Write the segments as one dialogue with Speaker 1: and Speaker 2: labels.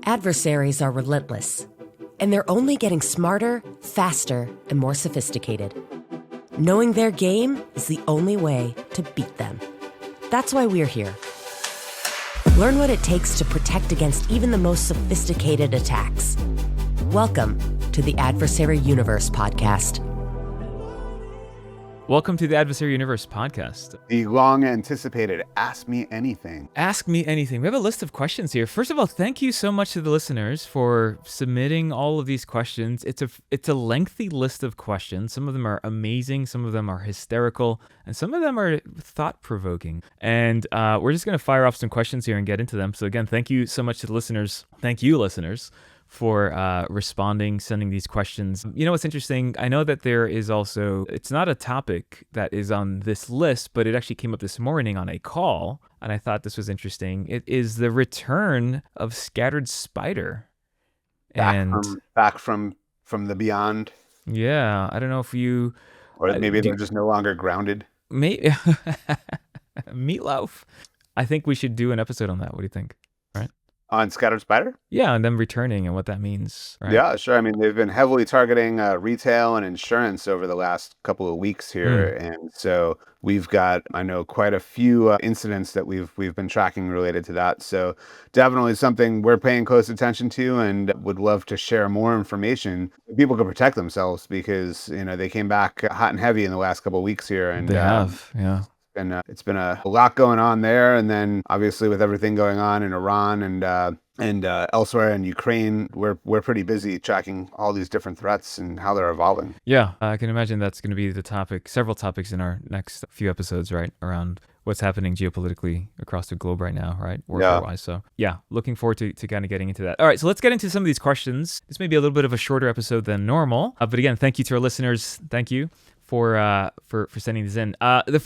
Speaker 1: Adversaries are relentless, and they're only getting smarter, faster, and more sophisticated. Knowing their game is the only way to beat them. That's why we're here. Learn what it takes to protect against even the most sophisticated attacks. Welcome to the Adversary Universe podcast.
Speaker 2: Welcome to the Adversary Universe podcast.
Speaker 3: The long-anticipated Ask Me Anything.
Speaker 2: Ask me anything. We have a list of questions here. First of all, thank you so much to the listeners for submitting all of these questions. It's a lengthy list of questions. Some of them are amazing, some of them are hysterical, and some of them are thought-provoking. And we're just going to fire off some questions here and get into them. So again, thank you so much to the listeners. Thank you, listeners, for responding, sending these questions. You know what's interesting? I know that there is also, it's not a topic that is on this list, but it actually came up this morning on a call, and I thought this was interesting. It is the return of Scattered Spider.
Speaker 3: Back from the beyond.
Speaker 2: Yeah, I don't know if you...
Speaker 3: Or maybe they're just no longer grounded.
Speaker 2: Meatloaf. I think we should do an episode on that. What do you think? Right?
Speaker 3: On Scattered Spider?
Speaker 2: Yeah, and them returning and what that means. Right?
Speaker 3: Yeah, sure. I mean, they've been heavily targeting retail and insurance over the last couple of weeks here. And so we've got, I know, quite a few incidents that we've been tracking related to that. So definitely something we're paying close attention to and would love to share more information. People can protect themselves because, you know, they came back hot and heavy in the last couple of weeks here. And
Speaker 2: they have, yeah.
Speaker 3: And it's been a lot going on there, and then obviously with everything going on in Iran and elsewhere in Ukraine, we're pretty busy tracking all these different threats and how they're evolving.
Speaker 2: Yeah, I can imagine that's going to be the topic, several topics in our next few episodes, right, around what's happening geopolitically across the globe right now, right, warfare-wise. So yeah, looking forward to kind of getting into that. All right, so let's get into some of these questions. This may be a little bit of a shorter episode than normal, but again, thank you to our listeners. Thank you for sending this in. The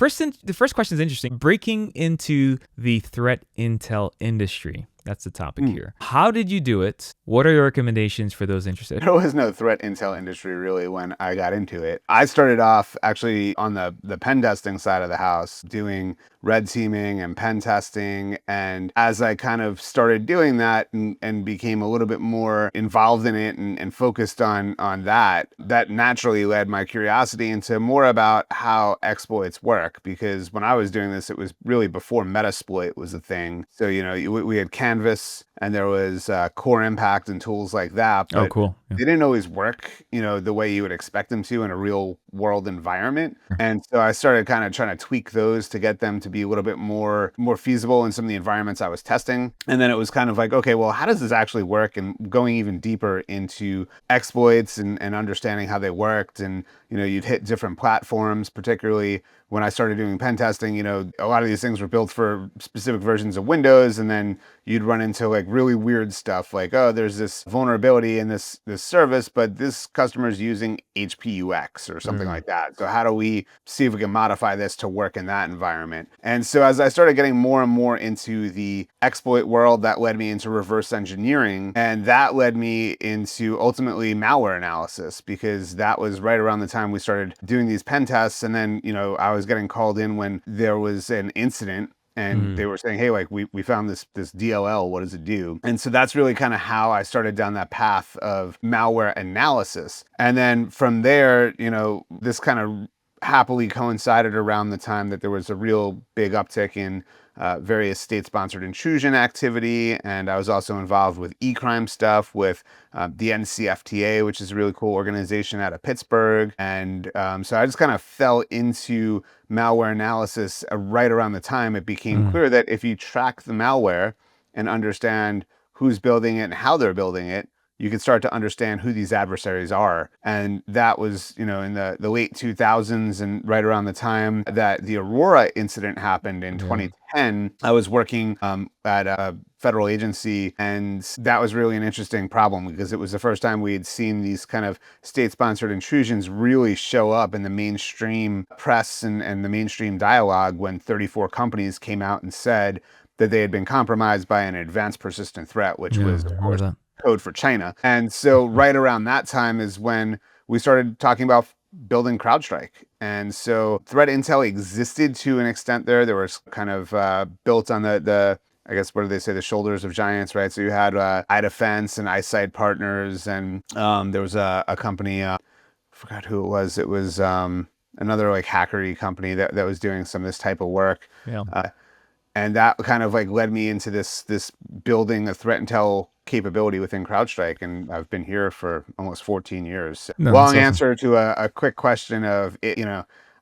Speaker 2: first question is interesting. Breaking into the threat intel industry. That's the topic here. How did you do it? What are your recommendations for those interested?
Speaker 3: There was no threat intel industry really when I got into it. I started off actually on the pen testing side of the house, doing red teaming and pen testing. And as I kind of started doing that and became a little bit more involved in it and focused on that naturally led my curiosity into more about how exploits work. Because when I was doing this, it was really before Metasploit was a thing. So, you know, we had Canvas and there was Core Impact and tools like that. But
Speaker 2: oh, cool. Yeah.
Speaker 3: They didn't always work, you know, the way you would expect them to in a real world environment. And so I started kind of trying to tweak those to get them to be a little bit more feasible in some of the environments I was testing. And then it was kind of like, okay, well, how does this actually work? And going even deeper into exploits and understanding how they worked. And, you know, you'd hit different platforms, particularly when I started doing pen testing. You know, a lot of these things were built for specific versions of Windows, and then you'd run into like really weird stuff like, oh, there's this vulnerability in this service, but this customer is using HPUX or something like that. So how do we see if we can modify this to work in that environment? And so as I started getting more and more into the exploit world, that led me into reverse engineering, and that led me into ultimately malware analysis, because that was right around the time we started doing these pen tests. And then, you know, I was getting called in when there was an incident and they were saying, hey, like we found this DLL, what does it do? And so that's really kind of how I started down that path of malware analysis. And then from there, you know, this kind of happily coincided around the time that there was a real big uptick in various state-sponsored intrusion activity. And I was also involved with e-crime stuff with the NCFTA, which is a really cool organization out of Pittsburgh. And so I just kind of fell into malware analysis right around the time it became clear that if you track the malware and understand who's building it and how they're building it, you can start to understand who these adversaries are. And that was, you know, in the late 2000s and right around the time that the Aurora incident happened in 2010. I was working at a federal agency, and that was really an interesting problem because it was the first time we had seen these kind of state-sponsored intrusions really show up in the mainstream press and the mainstream dialogue when 34 companies came out and said that they had been compromised by an advanced persistent threat, which was, of course, code for China. And so right around that time is when we started talking about building CrowdStrike. And so threat intel existed to an extent there. There was kind of built on the I guess, what do they say, the shoulders of giants, right? So you had iDefense and Eyesight Partners, and there was a company, I forgot who it was. It was another like hackery company that was doing some of this type of work.
Speaker 2: Yeah.
Speaker 3: And that kind of like led me into this building a threat intel capability within CrowdStrike, and I've been here for almost 14 years.
Speaker 2: No,
Speaker 3: Long
Speaker 2: that's awesome.
Speaker 3: answer to a quick question of it,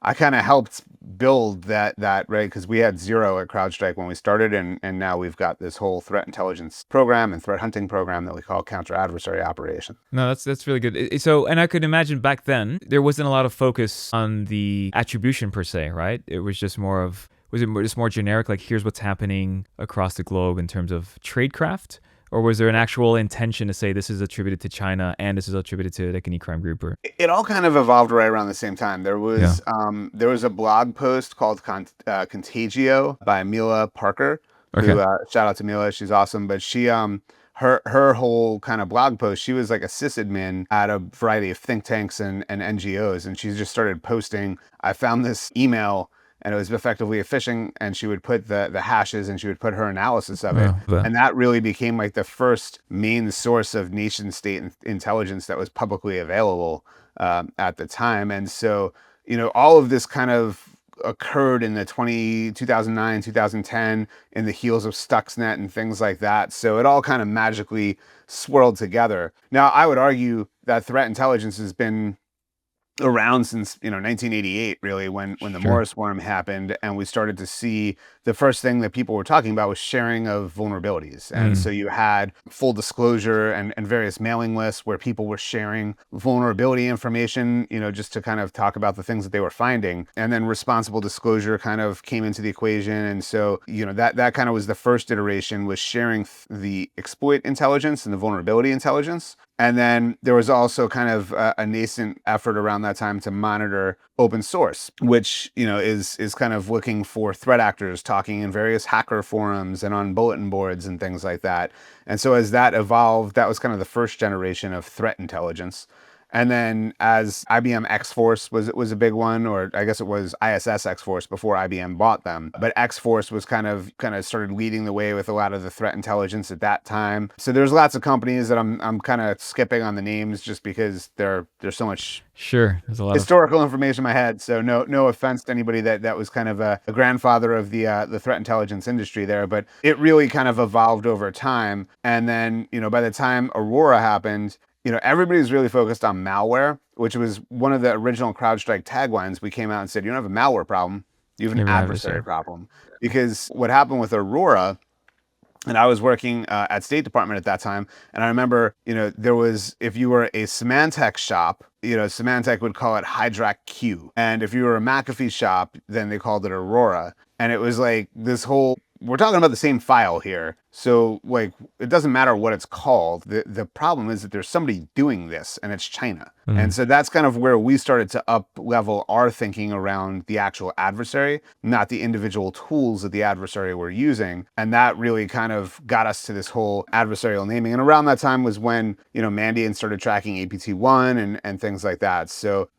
Speaker 3: I kind of helped build that right, because we had zero at CrowdStrike when we started, and now we've got this whole threat intelligence program and threat hunting program that we call counter adversary operations.
Speaker 2: No, that's really good. So, and I could imagine back then there wasn't a lot of focus on the attribution per se, right? It was just more of, was it just more generic, like here's what's happening across the globe in terms of tradecraft? Or was there an actual intention to say this is attributed to China and this is attributed to like any crime group? Or
Speaker 3: It all kind of evolved right around the same time. There was a blog post called Contagio by Mila Parker.
Speaker 2: Okay.
Speaker 3: Who shout out to Mila, she's awesome. But she her whole kind of blog post, she was like a sysadmin at a variety of think tanks and NGOs, and she just started posting, I found this email and it was effectively a phishing, and she would put the hashes and she would put her analysis of it. And that really became like the first main source of nation state intelligence that was publicly available at the time. And so, all of this kind of occurred in the 2009, 2010, in the heels of Stuxnet and things like that. So it all kind of magically swirled together. Now, I would argue that threat intelligence has been around since 1988, really, when the Morris worm happened, and we started to see the first thing that people were talking about was sharing of vulnerabilities. And so you had full disclosure and various mailing lists where people were sharing vulnerability information, just to kind of talk about the things that they were finding. And then responsible disclosure kind of came into the equation. And so that kind of was the first iteration, was sharing the exploit intelligence and the vulnerability intelligence. And then there was also kind of a nascent effort around that time to monitor open source, which, is kind of looking for threat actors talking in various hacker forums and on bulletin boards and things like that. And so as that evolved, that was kind of the first generation of threat intelligence. And then as IBM X-Force was a big one, or I guess it was ISS X-Force before IBM bought them. But X-Force was kind of started leading the way with a lot of the threat intelligence at that time. So there's lots of companies that I'm kind of skipping on the names just because there's so much
Speaker 2: there's a lot
Speaker 3: historical information in my head. So no offense to anybody that was kind of a grandfather of the threat intelligence industry there, but it really kind of evolved over time. And then, by the time Aurora happened, everybody's really focused on malware, which was one of the original CrowdStrike taglines. We came out and said, you don't have a malware problem, you have an adversary problem. Because what happened with Aurora, and I was working at State Department at that time, and I remember, there was, if you were a Symantec shop, Symantec would call it Hydrack Q. And if you were a McAfee shop, then they called it Aurora. And it was like this whole, we're talking about the same file here. So like, it doesn't matter what it's called. The problem is that there's somebody doing this, and it's China. And so that's kind of where we started to up level our thinking around the actual adversary, not the individual tools that the adversary were using. And that really kind of got us to this whole adversarial naming. And around that time was when, Mandiant started tracking APT1 and things like that. So,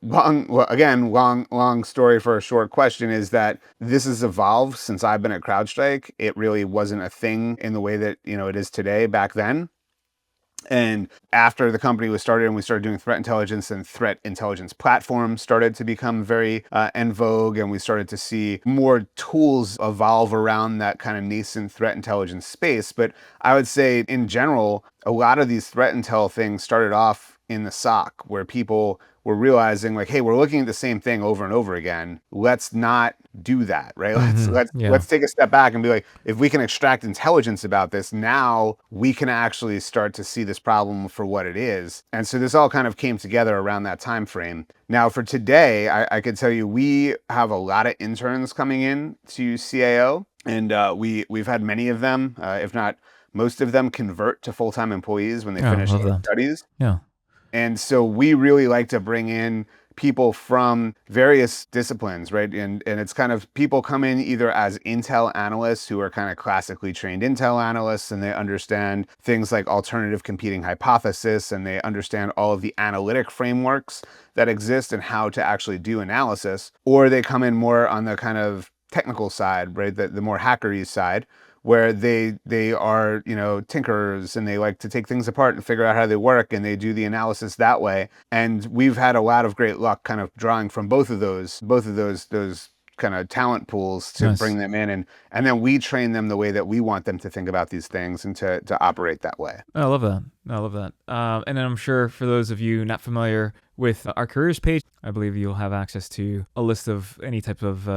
Speaker 3: long story for a short question is that this has evolved since I've been at CrowdStrike. It really wasn't a thing in the way that, it is today back then. And after the company was started and we started doing threat intelligence, and threat intelligence platforms started to become very en vogue, and we started to see more tools evolve around that kind of nascent threat intelligence space. But I would say in general, a lot of these threat intel things started off in the SOC, where people were realizing like, hey, we're looking at the same thing over and over again. Let's not do that, right? Let's take a step back and be like, if we can extract intelligence about this, now we can actually start to see this problem for what it is. And so this all kind of came together around that time frame. Now for today, I could tell you we have a lot of interns coming in to CAO, and we've had many of them, if not most of them, convert to full-time employees when they finish their studies.
Speaker 2: Yeah.
Speaker 3: And so we really like to bring in people from various disciplines, right? And it's kind of, people come in either as Intel analysts who are kind of classically trained Intel analysts, and they understand things like alternative competing hypothesis, and they understand all of the analytic frameworks that exist and how to actually do analysis. Or they come in more on the kind of technical side, right? The more hackery side, where they are, tinkerers, and they like to take things apart and figure out how they work, and they do the analysis that way. And we've had a lot of great luck kind of drawing from both of those kind of talent pools to
Speaker 2: Nice.
Speaker 3: bring them in, and then we train them the way that we want them to think about these things and to operate that way.
Speaker 2: I love that. And then I'm sure for those of you not familiar with our careers page, I believe you'll have access to a list of any type of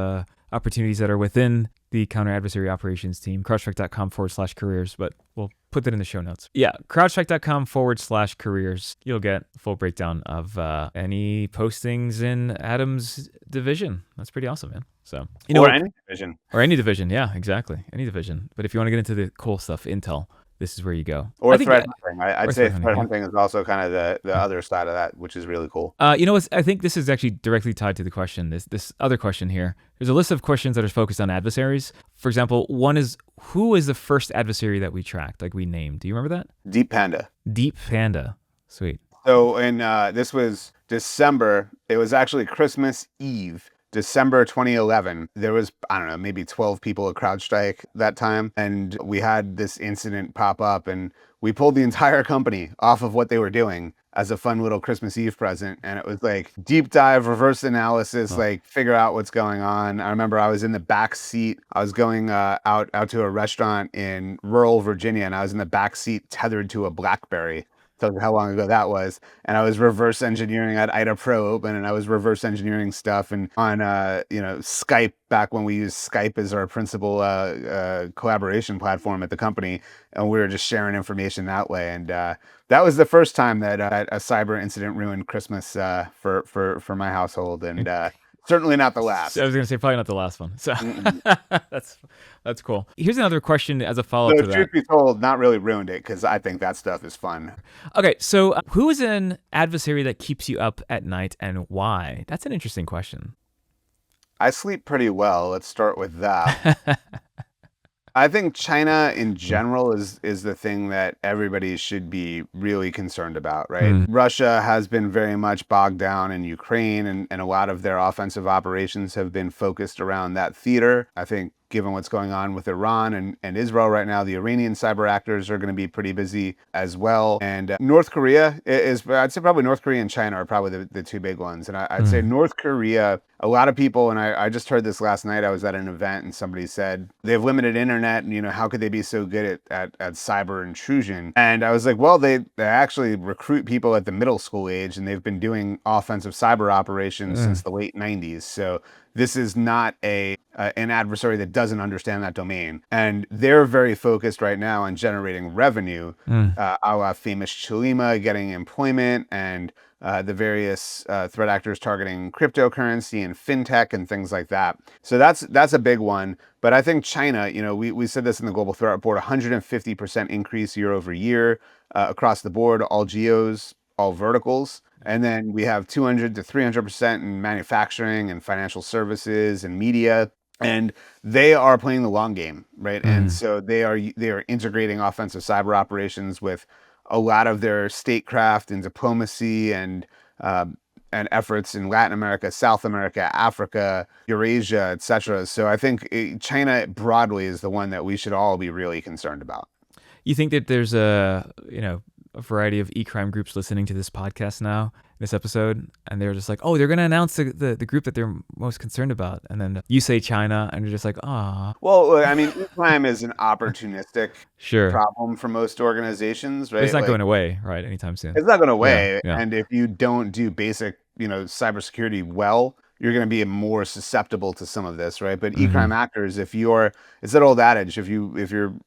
Speaker 2: opportunities that are within the counter adversary operations team, crowdstrike.com/careers, but we'll put that in the show notes. Yeah, crowdstrike.com/careers. You'll get a full breakdown of any postings in Adam's division. That's pretty awesome, man. So,
Speaker 3: Any division.
Speaker 2: Or any division. Yeah, exactly. Any division. But if you want to get into the cool stuff, Intel, this is where you go.
Speaker 3: Or threat hunting. I'd say
Speaker 2: threat
Speaker 3: threat hunting is also kind of the other side of that, which is really cool.
Speaker 2: You know what? I think this is actually directly tied to the question. This other question here. There's a list of questions that are focused on adversaries. For example, one is, who is the first adversary that we tracked, like we named? Do you remember that?
Speaker 3: Deep Panda.
Speaker 2: Deep Panda. Sweet.
Speaker 3: So this was December. It was actually Christmas Eve. December 2011, there was, I don't know, maybe 12 people at CrowdStrike that time. And we had this incident pop up, and we pulled the entire company off of what they were doing as a fun little Christmas Eve present. And it was like deep dive, reverse analysis, like figure out what's going on. I remember I was in the back seat. I was going out to a restaurant in rural Virginia, and I was in the back seat tethered to a BlackBerry. Tells you how long ago that was. And I was reverse engineering at IDA Pro Open, and I was reverse engineering stuff and on Skype, back when we used Skype as our principal collaboration platform at the company, and we were just sharing information that way. And that was the first time that a cyber incident ruined Christmas for my household, and certainly not the last.
Speaker 2: I was going to say probably not the last one. So that's cool. Here's another question as a follow-up to that.
Speaker 3: Truth be told, not really ruined it, because I think that stuff is fun.
Speaker 2: Okay, so who is an adversary that keeps you up at night, and why? That's an interesting question.
Speaker 3: I sleep pretty well. Let's start with that. I think China in general is the thing that everybody should be really concerned about, right? Russia has been very much bogged down in Ukraine, and a lot of their offensive operations have been focused around that theater. I think given what's going on with Iran and Israel right now, the Iranian cyber actors are going to be pretty busy as well. And North Korea I'd say probably North Korea and China are probably the two big ones. And I'd say North Korea, a lot of people, and I just heard this last night, I was at an event and somebody said they have limited internet, and how could they be so good at cyber intrusion? And I was like, well, they actually recruit people at the middle school age, and they've been doing offensive cyber operations since the late 90s. So this is not an adversary that doesn't understand that domain. And they're very focused right now on generating revenue, a la famous Chilima, getting employment, and the various threat actors targeting cryptocurrency and fintech and things like that. So that's a big one. But I think China, we said this in the Global Threat Report, 150% increase year over year across the board, all geos, all verticals. And then we have 200 to 300% in manufacturing and financial services and media. And they are playing the long game, right? And so they are integrating offensive cyber operations with a lot of their statecraft and diplomacy and efforts in Latin America, South America, Africa, Eurasia, etc. So I think China broadly is the one that we should all be really concerned about.
Speaker 2: You think that there's a variety of e-crime groups listening to this podcast now, this episode, and they're just like, oh, they're going to announce the group that they're most concerned about. And then you say China, and you're just like, ah.
Speaker 3: Well, I mean, e-crime is an opportunistic problem for most organizations, right?
Speaker 2: It's not going away, right, anytime soon.
Speaker 3: It's not going away.
Speaker 2: Yeah.
Speaker 3: And if you don't do basic, cybersecurity well, you're going to be more susceptible to some of this, right? But e-crime actors, it's that old adage, if you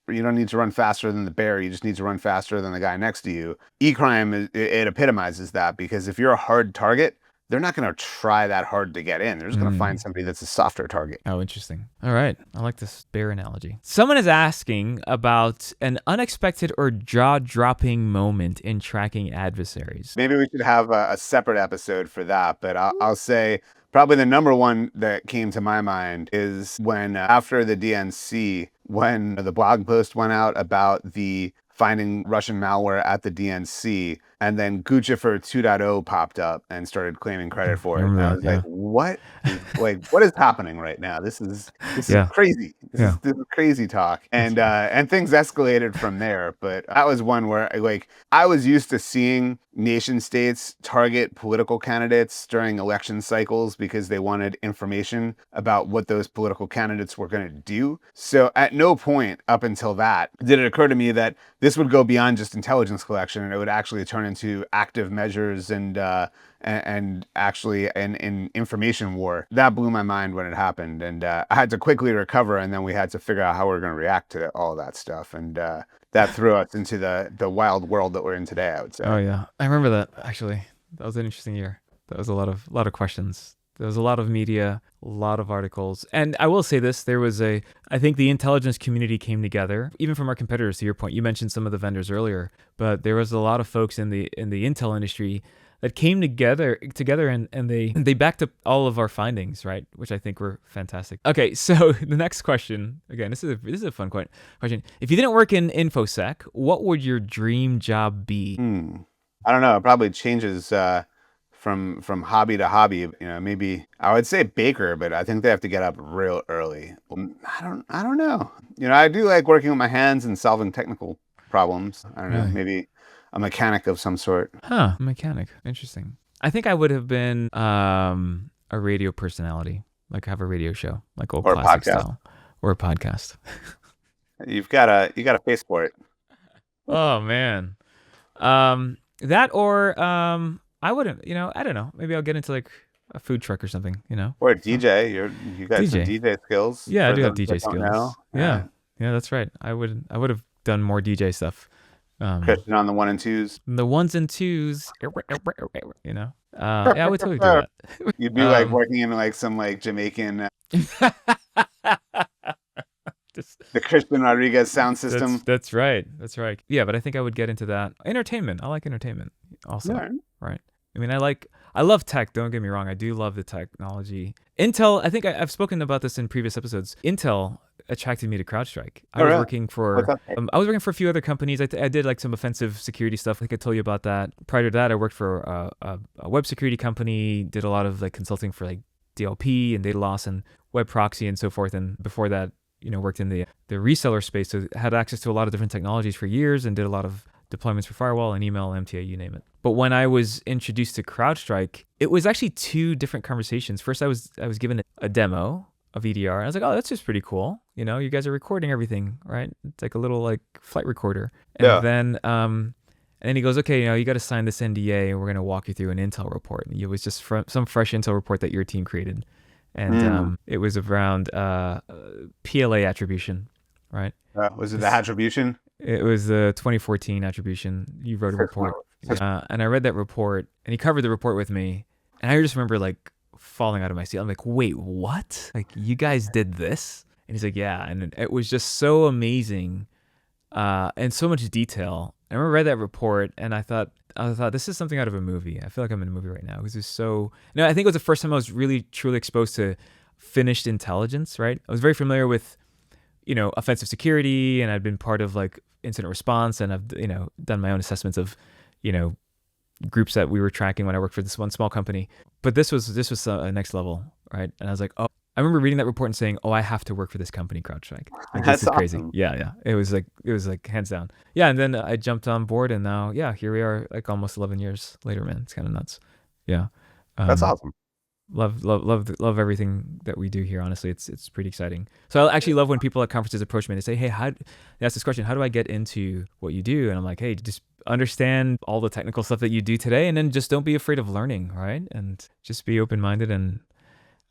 Speaker 3: don't need to run faster than the bear, you just need to run faster than the guy next to you. E-crime, it epitomizes that, because if you're a hard target, they're not going to try that hard to get in. They're just going to find somebody that's a softer target.
Speaker 2: Oh, interesting. All right. I like this bear analogy. Someone is asking about an unexpected or jaw-dropping moment in tracking adversaries.
Speaker 3: Maybe we should have a separate episode for that, but I'll say probably the number one that came to my mind is when after the DNC, when the blog post went out about the finding Russian malware at the DNC, and then Guccifer 2.0 popped up and started claiming credit
Speaker 2: I
Speaker 3: for it. And I
Speaker 2: remember
Speaker 3: was
Speaker 2: that.
Speaker 3: like, what is happening right now? This is
Speaker 2: Yeah.
Speaker 3: crazy.
Speaker 2: Yeah.
Speaker 3: This is crazy talk. And things escalated from there. But that was one where I was used to seeing nation states target political candidates during election cycles because they wanted information about what those political candidates were going to do. So at no point up until that did it occur to me that this would go beyond just intelligence collection, and it would actually turn into active measures and actually an information war. That blew my mind when it happened, and I had to quickly recover, and then we had to figure out how we were going to react to all that stuff, and that threw us into the wild world that we're in today, I would say.
Speaker 2: Oh yeah, I remember that actually. That was an interesting year. That was a lot of questions. There was a lot of media, a lot of articles. And I will say this, I think the intelligence community came together, even from our competitors, to your point. You mentioned some of the vendors earlier, but there was a lot of folks in the intel industry that came together and they backed up all of our findings, right? Which I think were fantastic. Okay, so the next question, again, this is a fun question. If you didn't work in infosec, what would your dream job be?
Speaker 3: I don't know. It probably changes from hobby to hobby. Maybe I would say baker, but I think they have to get up real early. I don't know. I do like working with my hands and solving technical problems. I don't know.
Speaker 2: Really?
Speaker 3: Maybe a mechanic of some sort.
Speaker 2: Huh, mechanic. Interesting. I think I would have been a radio personality, like have a radio show, like old
Speaker 3: Or a
Speaker 2: classic
Speaker 3: podcast.
Speaker 2: style, or a podcast.
Speaker 3: You got a face for it.
Speaker 2: Oh man, that or I wouldn't. I don't know. Maybe I'll get into like a food truck or something.
Speaker 3: Or a DJ. You got some DJ skills.
Speaker 2: Yeah, I
Speaker 3: for
Speaker 2: do have
Speaker 3: those
Speaker 2: DJ
Speaker 3: that don't
Speaker 2: skills.
Speaker 3: know.
Speaker 2: Yeah, that's right. I would have done more DJ stuff.
Speaker 3: Christian on the 1 and 2s.
Speaker 2: The 1s and 2s, yeah, I would totally do that.
Speaker 3: You'd be like working in like some like Jamaican the Christian Rodriguez sound system.
Speaker 2: That's right. Yeah, but I think I would get into that. Entertainment. I like entertainment also.
Speaker 3: Yeah.
Speaker 2: Right. I mean, I love tech. Don't get me wrong. I do love the technology. Intel, I think I've spoken about this in previous episodes. Intel attracted me to CrowdStrike. I was working for a few other companies. I did like some offensive security stuff. I think I told you about that. Prior to that, I worked for a web security company, did a lot of like consulting for like DLP and data loss and web proxy and so forth. And before that, worked in the reseller space. So had access to a lot of different technologies for years and did a lot of deployments for firewall and email, MTA, you name it. But when I was introduced to CrowdStrike, it was actually two different conversations. First, I was given a demo of EDR, and I was like, oh, that's just pretty cool. You guys are recording everything, right? It's like a little like flight recorder. And then he goes, okay, you got to sign this NDA, and we're going to walk you through an Intel report. And it was just some fresh Intel report that your team created. And it was around PLA attribution, right?
Speaker 3: Was it the attribution?
Speaker 2: It was the 2014 attribution. You wrote a report. And I read that report, and he covered the report with me. And I just remember like falling out of my seat. I'm like, wait, what? Like, you guys did this? And he's like, yeah. And it was just so amazing and so much detail. I remember I read that report, and I thought this is something out of a movie. I feel like I'm in a movie right now. It was just so. I think it was the first time I was really truly exposed to finished intelligence. Right, I was very familiar with, offensive security, and I'd been part of like incident response, and I've done my own assessments of, groups that we were tracking when I worked for this one small company. But this was a next level, right? And I was like, oh. I remember reading that report and saying, "Oh, I have to work for this company, CrowdStrike. Like, this is crazy."
Speaker 3: Awesome.
Speaker 2: Yeah. It was like hands down. Yeah, and then I jumped on board, and now, here we are, like almost 11 years later, man. It's kind of nuts. Yeah,
Speaker 3: that's awesome.
Speaker 2: Love everything that we do here. Honestly, it's pretty exciting. So I actually love when people at conferences approach me and they say, "Hey, they ask this question: How do I get into what you do?" And I'm like, "Hey, just understand all the technical stuff that you do today, and then just don't be afraid of learning, right? And just be open-minded and."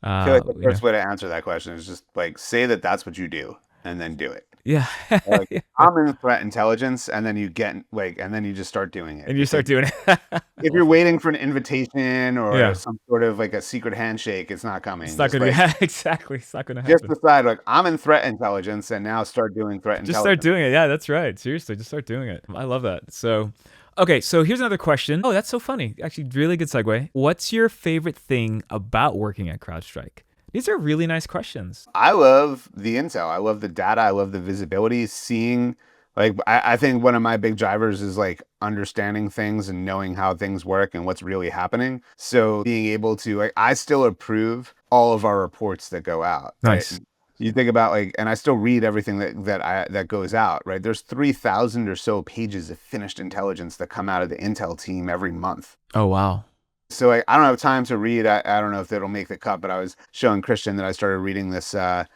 Speaker 3: I feel like the first way to answer that question is just like say that that's what you do and then do it.
Speaker 2: Yeah.
Speaker 3: Like, I'm in threat intelligence, and then you just start doing it.
Speaker 2: And you start doing it.
Speaker 3: If you're waiting for an invitation or some sort of like a secret handshake, it's not coming.
Speaker 2: It's not going to be exactly. It's not going to happen.
Speaker 3: Just decide like I'm in threat intelligence, and now start doing threat intelligence.
Speaker 2: Just start doing it. Yeah, that's right. Seriously, just start doing it. I love that. So. Okay, so here's another question. Oh, that's so funny. Actually, really good segue. What's your favorite thing about working at CrowdStrike? These are really nice questions.
Speaker 3: I love the intel. I love the data. I love the visibility, seeing Like I think one of my big drivers is like understanding things and knowing how things work and what's really happening. So being able to like, I still approve all of our reports that go out, right?
Speaker 2: Nice.
Speaker 3: You think about like, and I still read everything that goes out, right? There's 3,000 or so pages of finished intelligence that come out of the Intel team every month.
Speaker 2: Oh, wow.
Speaker 3: So I don't have time to read. I don't know if it'll make the cut, but I was showing Christian that I started reading this The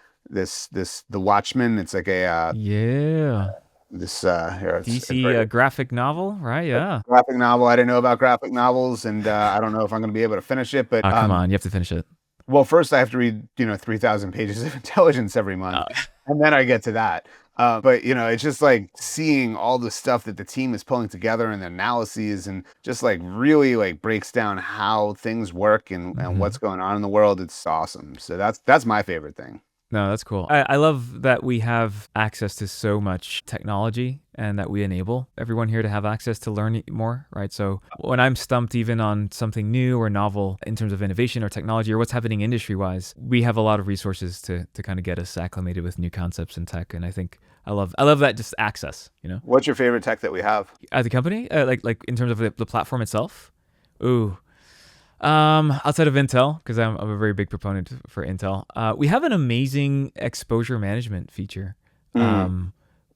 Speaker 3: Watchmen. It's like a
Speaker 2: Yeah.
Speaker 3: this here it's
Speaker 2: DC graphic novel, right? Yeah.
Speaker 3: graphic novel. I didn't know about graphic novels, and I don't know if I'm going to be able to finish it. But
Speaker 2: Come on, you have to finish it.
Speaker 3: well, first I have to read 3,000 pages of intelligence every month, and then I get to that. But it's just like seeing all the stuff that the team is pulling together and the analyses, and just like really like breaks down how things work and what's going on in the world. It's awesome. So that's my favorite thing.
Speaker 2: No, that's cool. I love that we have access to so much technology and that we enable everyone here to have access to learn more, right? So when I'm stumped even on something new or novel in terms of innovation or technology or what's happening industry-wise, we have a lot of resources to kind of get us acclimated with new concepts in tech. And I think I love that just access,
Speaker 3: What's your favorite tech that we have?
Speaker 2: At the company, like in terms of the platform itself? Ooh. Outside of Intel, because I'm a very big proponent for Intel, we have an amazing exposure management feature,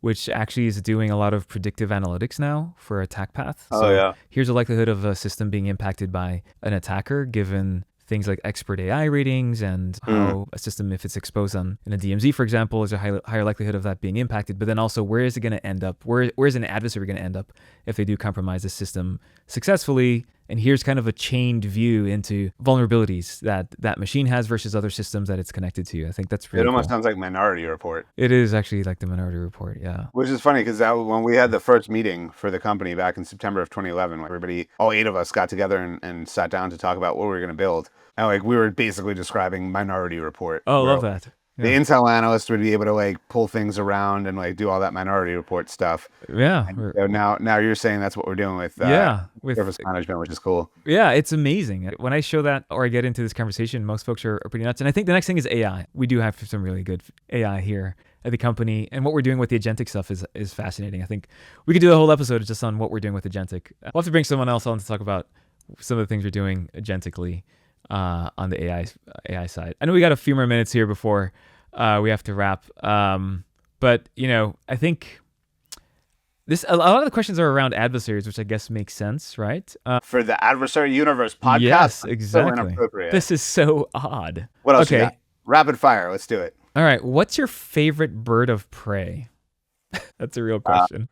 Speaker 2: which actually is doing a lot of predictive analytics now for attack path. So here's a likelihood of a system being impacted by an attacker, given things like expert AI ratings and how a system, if it's exposed in a DMZ, for example, is a higher likelihood of that being impacted. But then also, where is it going to end up? Where is an adversary going to end up if they do compromise the system successfully? And here's kind of a chained view into vulnerabilities that machine has versus other systems that it's connected to. I think that's really
Speaker 3: It almost
Speaker 2: cool.
Speaker 3: sounds like Minority Report.
Speaker 2: It is actually like the Minority Report, yeah.
Speaker 3: Which is funny because when we had the first meeting for the company back in September of 2011, everybody, all 8 of us, got together and sat down to talk about what we were going to build. And like we were basically describing Minority Report.
Speaker 2: Oh, love that.
Speaker 3: The Intel analyst would be able to like pull things around and like do all that Minority Report stuff.
Speaker 2: Yeah.
Speaker 3: And so now you're saying that's what we're doing with
Speaker 2: with
Speaker 3: service management, which is cool.
Speaker 2: Yeah, it's amazing. When I show that or I get into this conversation, most folks are pretty nuts. And I think the next thing is AI. We do have some really good AI here at the company, and what we're doing with the agentic stuff is fascinating. I think we could do a whole episode just on what we're doing with agentic. We'll have to bring someone else on to talk about some of the things we're doing agentically on the AI side. I know we got a few more minutes here before we have to wrap. But I think a lot of the questions are around adversaries, which I guess makes sense, right?
Speaker 3: For the Adversary Universe podcast.
Speaker 2: Yes, exactly.
Speaker 3: So inappropriate.
Speaker 2: This is so odd.
Speaker 3: What else you got? Rapid fire. Let's do it.
Speaker 2: All right. What's your favorite bird of prey? That's a real question.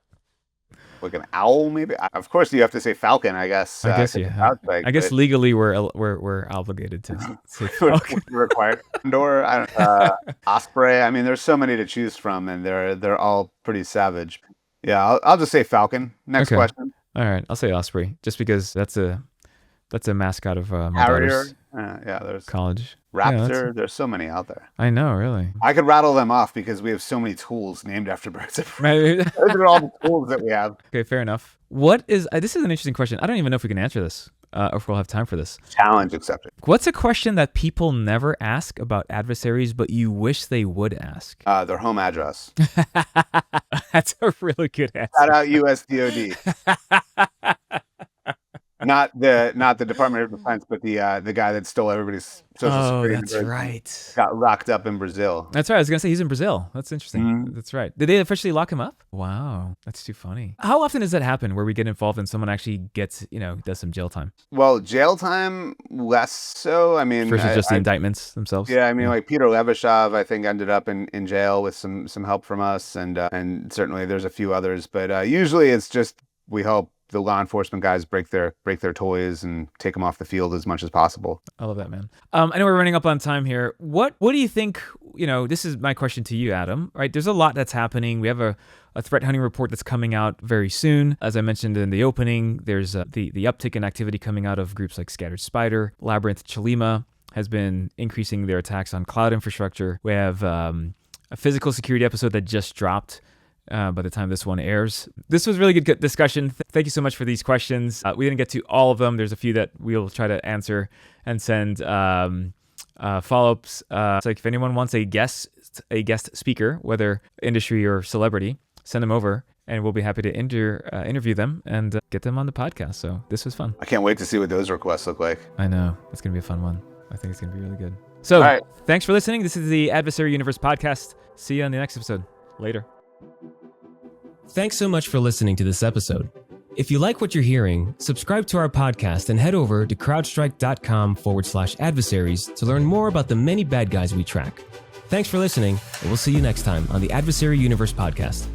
Speaker 3: Like an owl, maybe. Of course, you have to say falcon. I guess.
Speaker 2: I guess I guess legally we're obligated to say falcon.
Speaker 3: We're required. Condor, osprey. I mean, there's so many to choose from, and they're all pretty savage. Yeah, I'll just say falcon. Next question.
Speaker 2: All right, I'll say osprey, just because that's a mascot of my
Speaker 3: Harrier.
Speaker 2: daughter's
Speaker 3: There's
Speaker 2: college.
Speaker 3: raptor.
Speaker 2: Yeah,
Speaker 3: there's so many out there.
Speaker 2: I know, really.
Speaker 3: I could rattle them off because we have so many tools named after birds of prey.
Speaker 2: Right.
Speaker 3: Those are all the tools that we have.
Speaker 2: Okay, fair enough. What is this is an interesting question. I don't even know if we can answer this or if we'll have time for this.
Speaker 3: Challenge accepted.
Speaker 2: What's a question that people never ask about adversaries, but you wish they would ask?
Speaker 3: Their home address.
Speaker 2: That's a really good answer.
Speaker 3: Shout out USDOD. Not the Department of Defense, but the guy that stole everybody's social security.
Speaker 2: Oh, that's right.
Speaker 3: Got locked up in Brazil.
Speaker 2: That's right. I was gonna say he's in Brazil. That's interesting.
Speaker 3: Mm-hmm.
Speaker 2: That's right. Did they officially lock him up? Wow, that's too funny. How often does that happen where we get involved and someone actually gets, does some jail time?
Speaker 3: Well, jail time less so. I mean,
Speaker 2: versus just the indictments themselves.
Speaker 3: Yeah, I mean, like Peter Levashov, I think ended up in jail with some help from us, and certainly there's a few others, but usually it's just we help the law enforcement guys break their toys and take them off the field as much as possible.
Speaker 2: I love that, man. I know we're running up on time here. What do you think, this is my question to you, Adam, right? There's a lot that's happening. We have a threat hunting report that's coming out very soon. As I mentioned in the opening, there's the uptick in activity coming out of groups like Scattered Spider, Labyrinth, Chalima has been increasing their attacks on cloud infrastructure. We have a physical security episode that just dropped by the time this one airs. This was really good discussion. Thank you so much for these questions. We didn't get to all of them. There's a few that we'll try to answer and send follow-ups. So if anyone wants a guest speaker, whether industry or celebrity, send them over and we'll be happy to interview them and get them on the podcast. So this was fun.
Speaker 3: I can't wait to see what those requests look like.
Speaker 2: I know. It's going to be a fun one. I think it's going to be really good. So Thanks for listening. This is the Adversary Universe podcast. See you on the next episode. Later.
Speaker 4: Thanks so much for listening to this episode. If you like what you're hearing, subscribe to our podcast and head over to crowdstrike.com/adversaries to learn more about the many bad guys we track. Thanks for listening, and we'll see you next time on the Adversary Universe podcast.